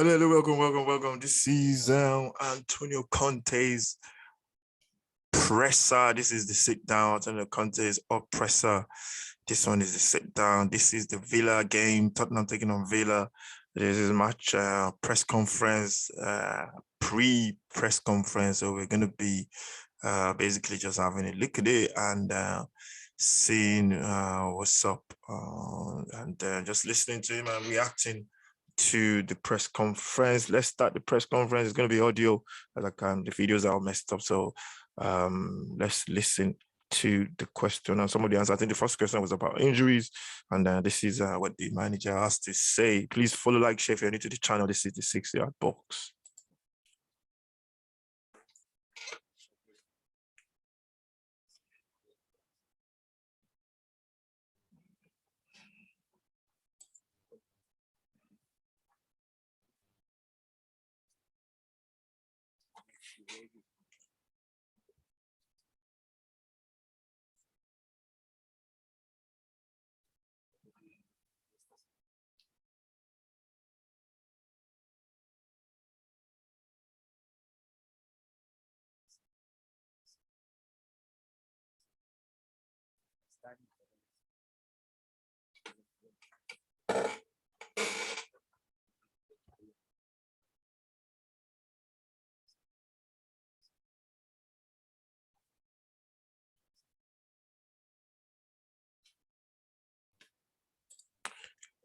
Hello, welcome. This is Antonio Conte's presser. This is the sit down. Antonio Conte's presser. This one is the sit down. This is the Villa game. Tottenham taking on Villa. This is match press conference, pre-press conference. So we're gonna be basically just having a look at it and seeing what's up and just listening to him and reacting to the press conference. Let's start the press conference. It's going to be audio as I can. The videos are all messed up. So let's listen to the question and some of the answers. I think the first question was about injuries. And this is what the manager has to say. Please follow, like, share if you're new to the channel. This is the 6-yard box.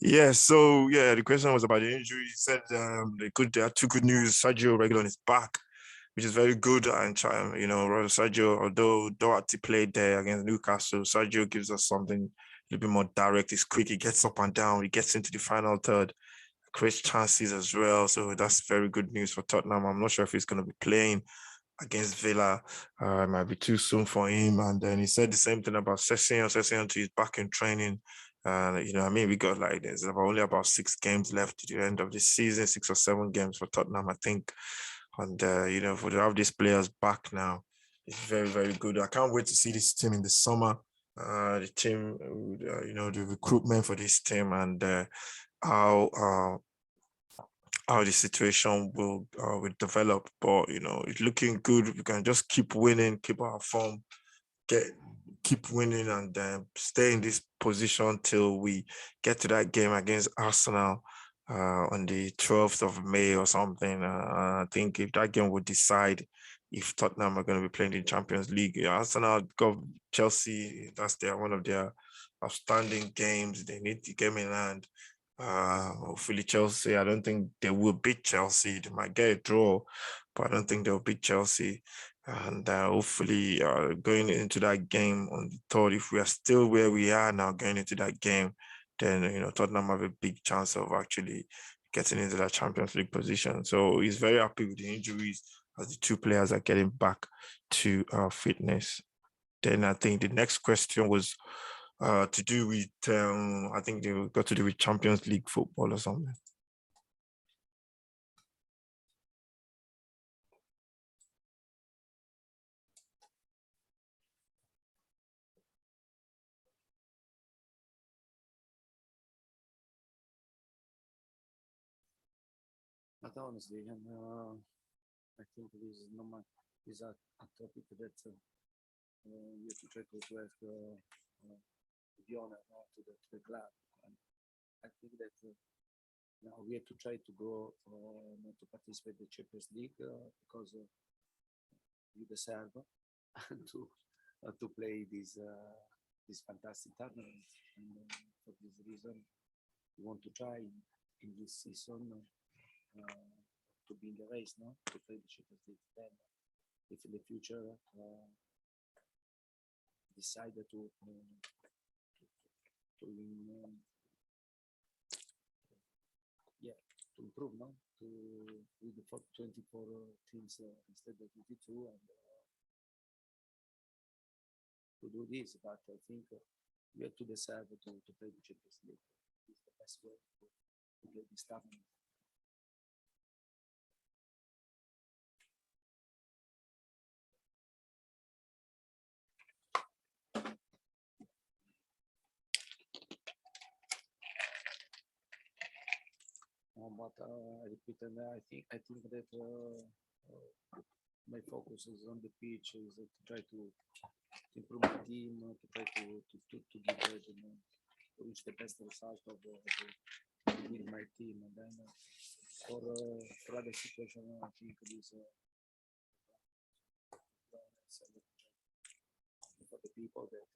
The question was about the injury. He said there are two good news. Sergio Reguilon is back, which is very good. And Sergio, although Doherty played there against Newcastle, Sergio gives us something a little bit more direct. He's quick. He gets up and down. He gets into the final third, creates chances as well. So that's very good news for Tottenham. I'm not sure if he's going to be playing against Villa. It might be too soon for him. And then he said the same thing about Sessegnon. Sessegnon is back in training. We got there's only about 6 games left to the end of the season, 6 or 7 games for Tottenham, I think. And for to have these players back now, it's very, very good. I can't wait to see this team in the summer. The team, the recruitment for this team and how the situation will develop. But it's looking good. We can just keep winning, keep our form, keep winning, and stay in this position till we get to that game against Arsenal on the 12th of May or something. I think if that game would decide if Tottenham are going to be playing the Champions League. Arsenal got Chelsea. That's one of their outstanding games. They need to get in hand. Hopefully Chelsea, I don't think they will beat Chelsea. They might get a draw, but I don't think they'll beat Chelsea. And hopefully going into that game on the 3rd, if we are still where we are now going into that game, then Tottenham have a big chance of actually getting into that Champions League position. So he's very happy with the injuries as the 2 players are getting back to fitness. Then I think the next question was to do with, I think they got to do with Champions League football or something. But honestly, I think this is not is a topic that you have to try to have the honor to the club. And I think that now we have to try to go to participate in the Champions League because we deserve to play this fantastic tournament. And for this reason, we want to try in this season to be in the race, no? To play the Champions League. Then, if in the future decide to improve, no? To with the 24 teams instead of 22 and to do this. But I think we have to decide to play the Champions League. It's the best way to play this tournament. but I repeat, and I think that my focus is on the pitch, is to try to improve my team, to try to give to reach the best result with my team, and then for other situation, I think this for the people that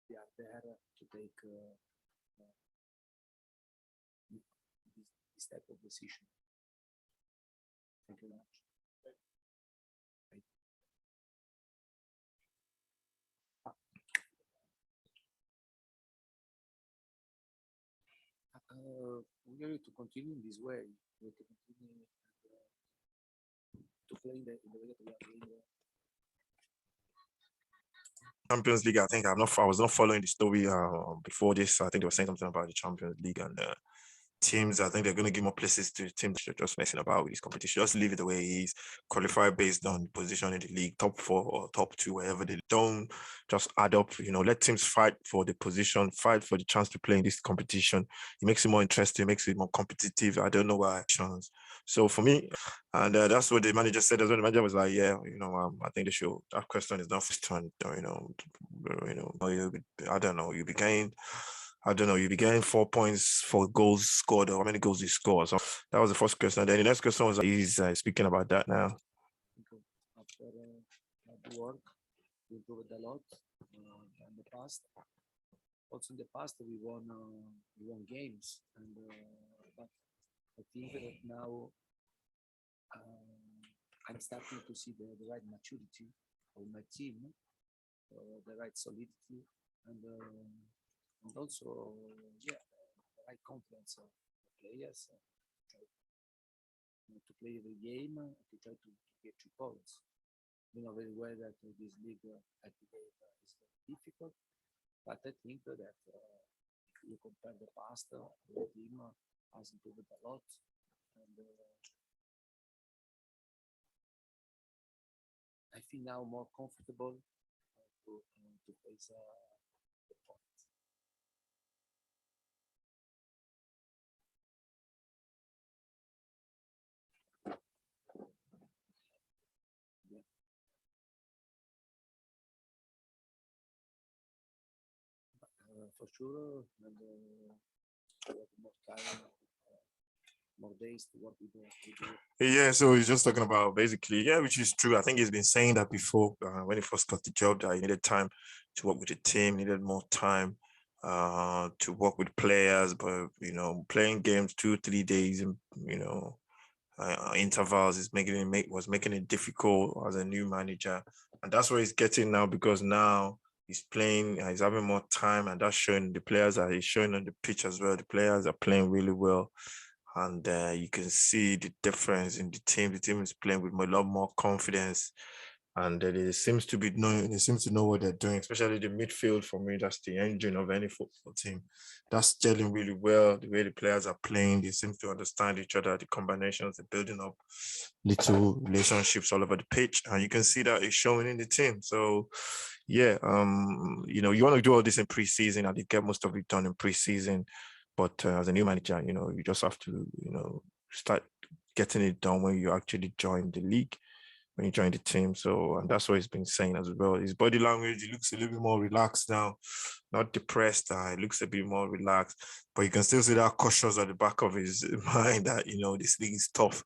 they are there to take this type of decision. Thank you very much. We need to continue in this way. We need to continue to play in the way that we are playing. Champions League, I think I was not following the story before this. I think they were saying something about the Champions League and teams. I think they're going to give more places to teams that are just messing about with this competition. Just leave it the way it is. Qualify based on position in the league, top 4 or top 2, wherever they don't just add up. Let teams fight for the position, fight for the chance to play in this competition. It makes it more interesting, it makes it more competitive. I don't know why. So for me, and that's what the manager said. That's what the manager was like, yeah, I think they should. That question is not first turn. I don't know. You became. I don't know, you began 4 points for goals scored, or how many goals you scored. So that was the first question. Then the next question was, he's speaking about that now. After hard work, we improved a lot in the past. Also in the past, we won games, and but I think that now I'm starting to see the right maturity of my team, the right solidity, and also, yeah, the right confidence of the players to play the game, to try to get 2 points. You know very well that this league at today is very difficult, but I think that if you compare the past, the team has improved a lot, and I feel now more comfortable to face the points. For sure, and more time, more days to work with the. Yeah, so he's just talking about basically, yeah, which is true. I think he's been saying that before when he first got the job, that he needed time to work with the team, needed more time to work with players, but playing games 2-3 days and intervals is was making it difficult as a new manager, and that's what he's getting now, because now he's playing, he's having more time, and that's showing the players that he's showing on the pitch as well. The players are playing really well, and you can see the difference in the team. The team is playing with a lot more confidence, and they seems to know what they're doing, especially the midfield. For me, that's the engine of any football team. That's gelling really well. The way the players are playing, they seem to understand each other. The combinations, they're building up little relationships all over the pitch, and you can see that it's showing in the team. So yeah, you want to do all this in preseason, and you get most of it done in preseason. But as a new manager, you just have to, start getting it done when you actually join the league, when you join the team. So, and that's what he's been saying as well. His body language, he looks a little bit more relaxed now, not depressed. He looks a bit more relaxed, but you can still see that cautious at the back of his mind that, this league is tough.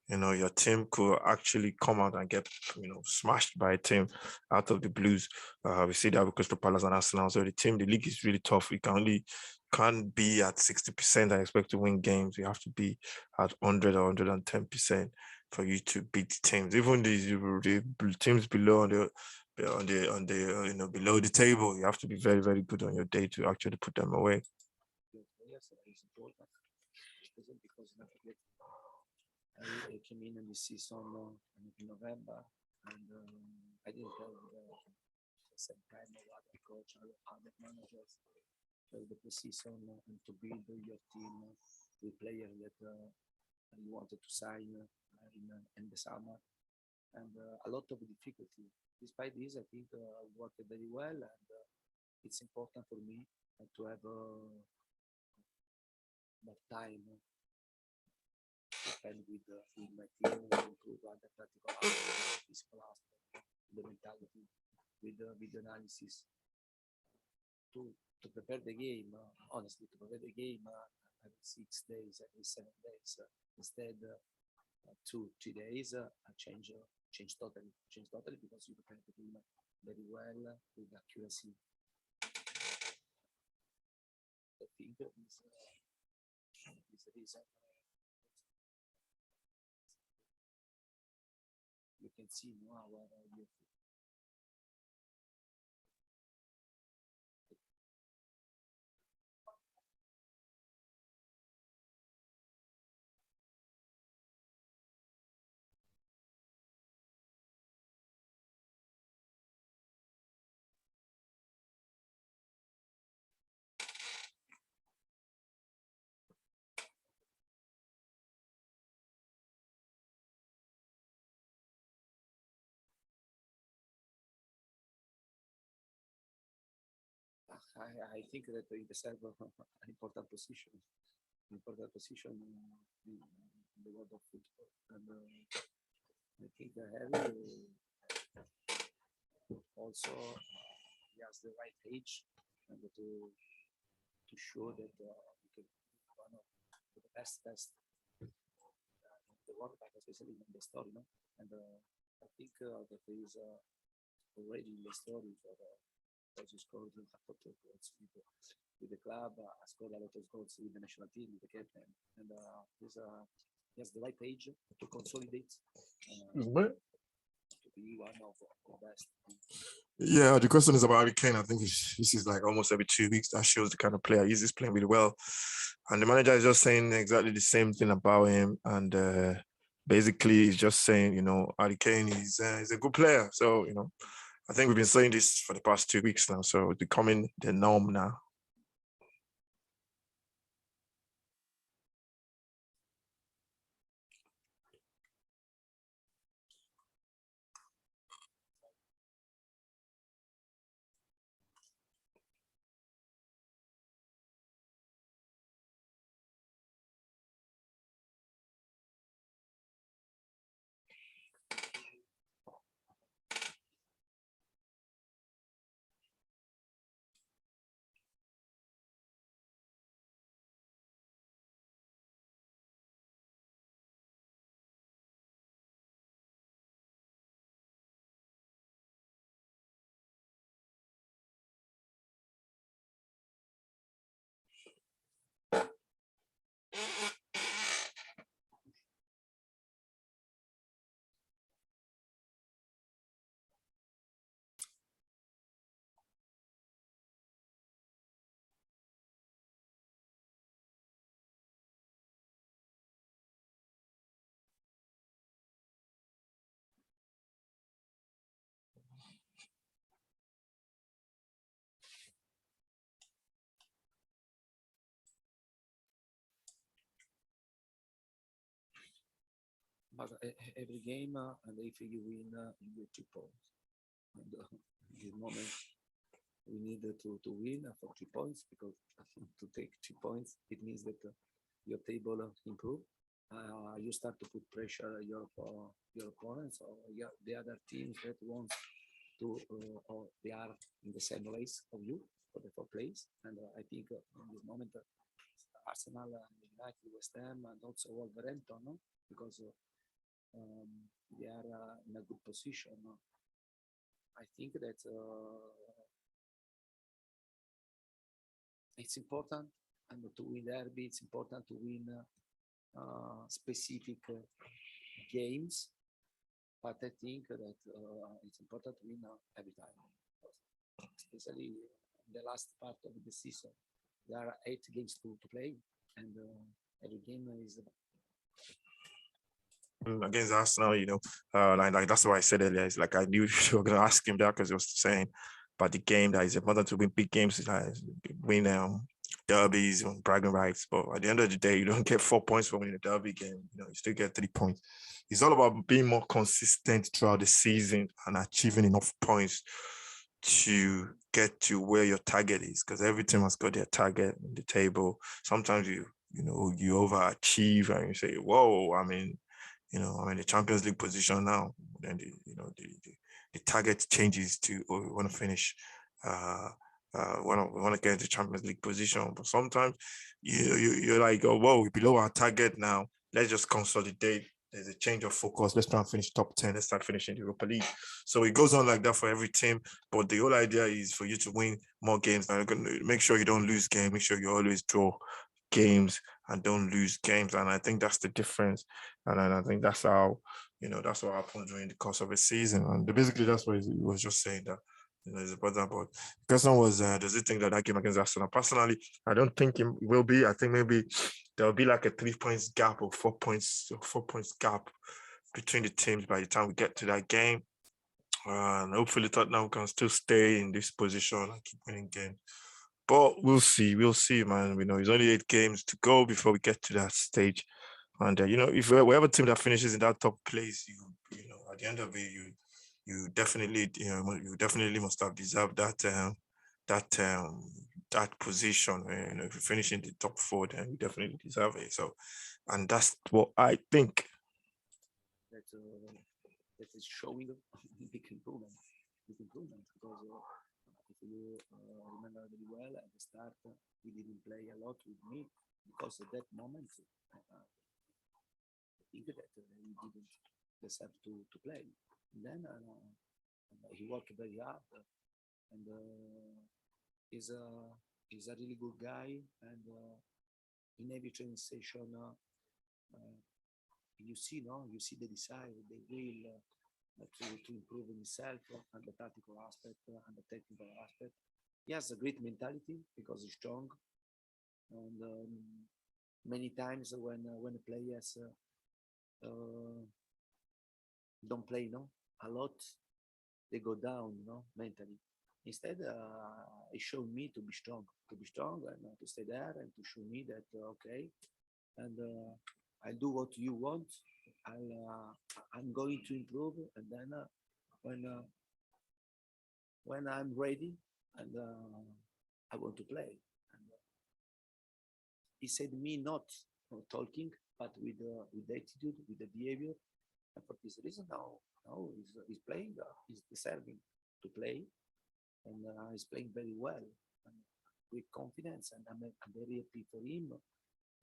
Your team could actually come out and get, smashed by a team out of the blues. We see that with Crystal Palace and Arsenal. So the league is really tough. You can't be at 60% and expect to win games. You have to be at 100 or 110% for you to beat teams. Even the teams below on the below the table, you have to be very, very good on your day to actually put them away. Yes, it's important, because I came in this season in November, and I didn't have the same time of other coach, other managers, the preseason and to build your team with players that you wanted to sign in the summer, and a lot of difficulty. Despite this, I think I worked very well, and it's important for me to have more time spend with my team to improve the practical aspect, the physical aspect, the mentality, with analysis to prepare the game. Honestly, to prepare the game every 6 days, every 7 days, instead 2 3 days, I change totally because you prepare the game very well with accuracy. I think is the reason. You can see now where you I think that he deserves an important position in the world of football. And I think Harry also he has the right age and to show that he can be one of the best in the world, but especially in the story, no? And I think that there is already in the story for because he scored a lot of goals with the club, scored a lot of goals with the national team, with the captain, and he has the right age to consolidate, to be one of the best. Yeah, the question is about Harry Kane. I think this is like almost every 2 weeks. That shows the kind of player he is. He's playing really well. And the manager is just saying exactly the same thing about him. And basically, he's just saying, Harry Kane is a good player. So, I think we've been saying this for the past 2 weeks now. So it's becoming the norm now. But every game, and if you win, you get 2 points. And in this moment, we need to win for 3 points because to take 2 points, it means that your table improve. You start to put pressure on your opponents or the other teams that want to, or they are in the same race of you for the 4 place. And I think in this moment, Arsenal, United, West Ham, and also Wolverhampton, no? Because they are in a good position. No? I think that it's important and to win derby. It's important to win specific games, but I think that it's important to win every time, especially in the last part of the season. There are 8 games to play, and every game is against Arsenal, like that's why I said earlier. It's like I knew you were gonna ask him that because he was saying about the game that it's important to win big games, like win derbies and bragging rights. But at the end of the day, you don't get 4 points for winning a derby game. You still get 3 points. It's all about being more consistent throughout the season and achieving enough points to get to where your target is. Because every team has got their target in the table. Sometimes you you overachieve and you say, whoa, I'm in the Champions League position now. Then the target changes to, oh, we want to finish, we want to get into Champions League position. But sometimes you're like, oh, whoa, we're below our target now. Let's just consolidate. There's a change of focus. Let's try and finish top 10. Let's start finishing the Europa League. So it goes on like that for every team. But the whole idea is for you to win more games. And make sure you don't lose games. Make sure you always draw games and don't lose games. And I think that's the difference. And I think that's how, that's what happened during the course of a season. And basically that's what he was just saying, that it's important. But the question was, does he think that game against Aston? Personally, I don't think it will be. I think maybe there'll be like a 3 points gap or 4 points gap between the teams by the time we get to that game. And hopefully Tottenham can still stay in this position and keep winning games. But we'll see, man. It's only 8 games to go before we get to that stage. And if we have a team that finishes in that top place, at the end of it, you definitely must have deserved that position. If you finish in the top 4, then you definitely deserve it. So, and that's what I think. That is showing big improvement. Because if you remember very well, at the start, he didn't play a lot with me because at that moment, I think that he didn't deserve to play. And then he worked very hard, and he's a really good guy. And in every training session, you see the desire, the will to improve himself and the tactical aspect and the technical aspect. He has a great mentality because he's strong. And many times when the players don't play a lot, they go down mentally. Instead, it showed me to be strong and to stay there and to show me that okay, and I'll do what you want. I'm going to improve, and then when I'm ready and I want to play. And he said me not talking, but with the attitude, with the behavior. And for this reason, now he's playing. He's deserving to play, and he's playing very well and with confidence. And I'm very happy for him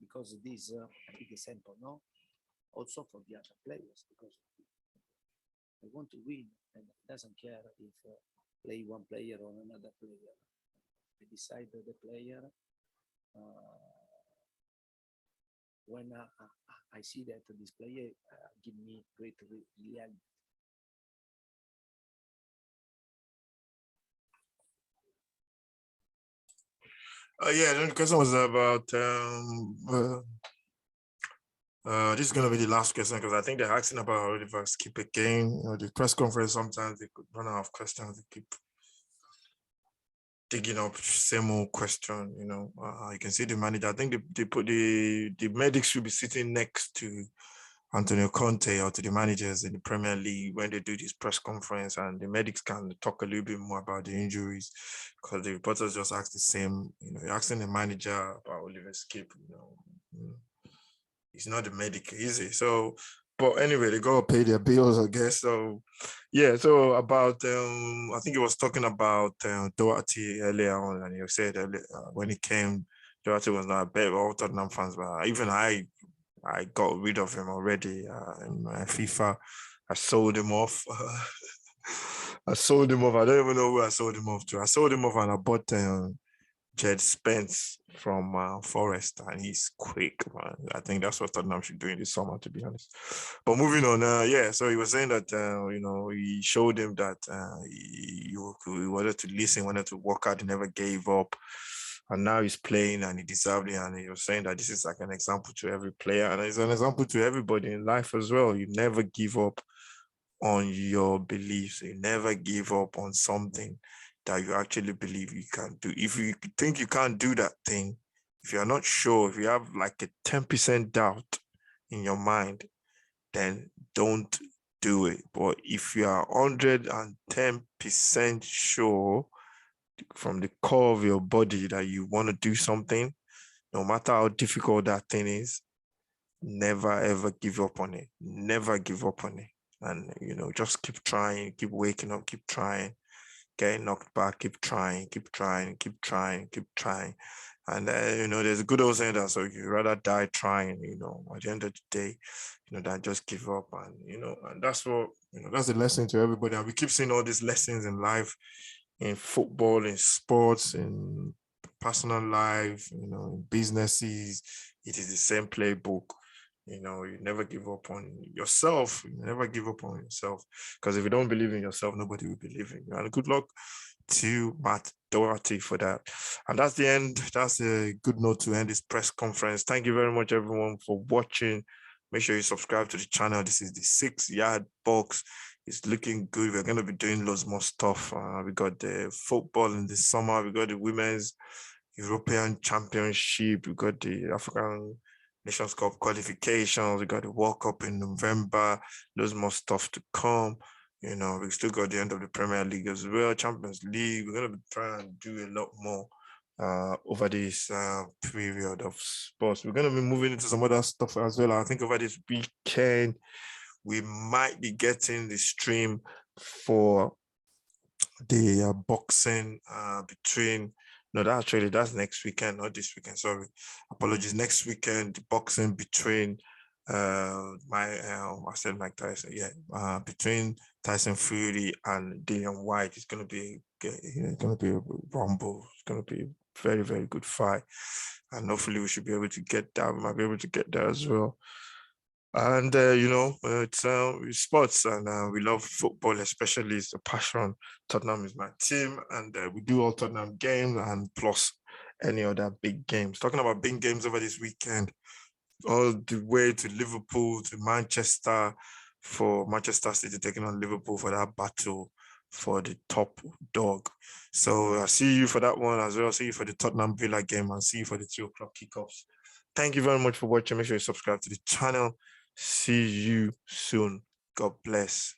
because this is a big example, also for the other players, because they want to win and it doesn't care if play one player or another player. They decide the player. When I see that this player give me great reality. Yeah, the question was about this is gonna be the last question because I think they're asking about Oliver skip again. The press conference sometimes they could run out of questions. They keep digging up same old question. You can see the manager. I think they put the medics should be sitting next to Antonio Conte or to the managers in the Premier League when they do this press conference, and the medics can talk a little bit more about the injuries because the reporters just ask the same. You're asking the manager about Oliver Skip. He's not the medic, is he? So, but anyway, they gotta pay their bills, I guess. So, yeah. So about I think he was talking about Doherty earlier on, and he said when he came, Doherty was not bad. All Tottenham fans, but even I got rid of him already in my FIFA. I sold him off. I sold him off. I don't even know who I sold him off to. I sold him off and I bought Jed Spence from Forest, and he's quick, man. I think that's what Tottenham should do in this summer, to be honest. But moving on, so he was saying that, he showed him that he wanted to listen, wanted to work out, he never gave up. And now he's playing and he deserved it. And he was saying that this is like an example to every player. And it's an example to everybody in life as well. You never give up on your beliefs. You never give up on something that you actually believe you can do. If you think you can't do that thing, if you're not sure, if you have like a 10% doubt in your mind, then don't do it. But if you are 110% sure from the core of your body that you want to do something, No matter how difficult that thing is, never ever give up on it. Never give up on it. And just keep trying, keep waking up, keep trying, getting knocked back, keep trying, keep trying, keep trying, keep trying. And there's a good old saying that, so you rather die trying, at the end of the day, than just give up. And and that's what that's the lesson to everybody. And we keep seeing all these lessons in life, in football, in sports, in personal life, in businesses. It is the same playbook. You never give up on yourself. You never give up on yourself. Because if you don't believe in yourself, nobody will believe in you. And good luck to Matt Doherty for that. And that's the end. That's a good note to end this press conference. Thank you very much, everyone, for watching. Make sure you subscribe to the channel. This is the 6-yard box. It's looking good. We're going to be doing loads more stuff. We got the football in the summer. We got the women's European Championship. We got the African Nations Cup qualifications. We got the World Cup in November. Loads more stuff to come. We still got the end of the Premier League as well, Champions League. We're going to try and do a lot more over this period of sports. We're going to be moving into some other stuff as well. I think over this weekend, we might be getting the stream for the boxing between that's next weekend, not this weekend. Sorry, apologies. Next weekend, the boxing between I said Mike Tyson, between Tyson Fury and Dillian White. It's gonna be a rumble. It's gonna be a very, very good fight, and hopefully we should be able to get that. We might be able to get that as well. And it's sports, and we love football, especially. It's a passion. Tottenham is my team, and we do all Tottenham games and plus any other big games. Talking about big games over this weekend, all the way to Liverpool, to Manchester, for Manchester City taking on Liverpool for that battle for the top dog. So I'll see you for that one as well. See you for the Tottenham Villa game, and see you for the 2 o'clock kickoffs. Thank you very much for watching. Make sure you subscribe to the channel. See you soon. God bless.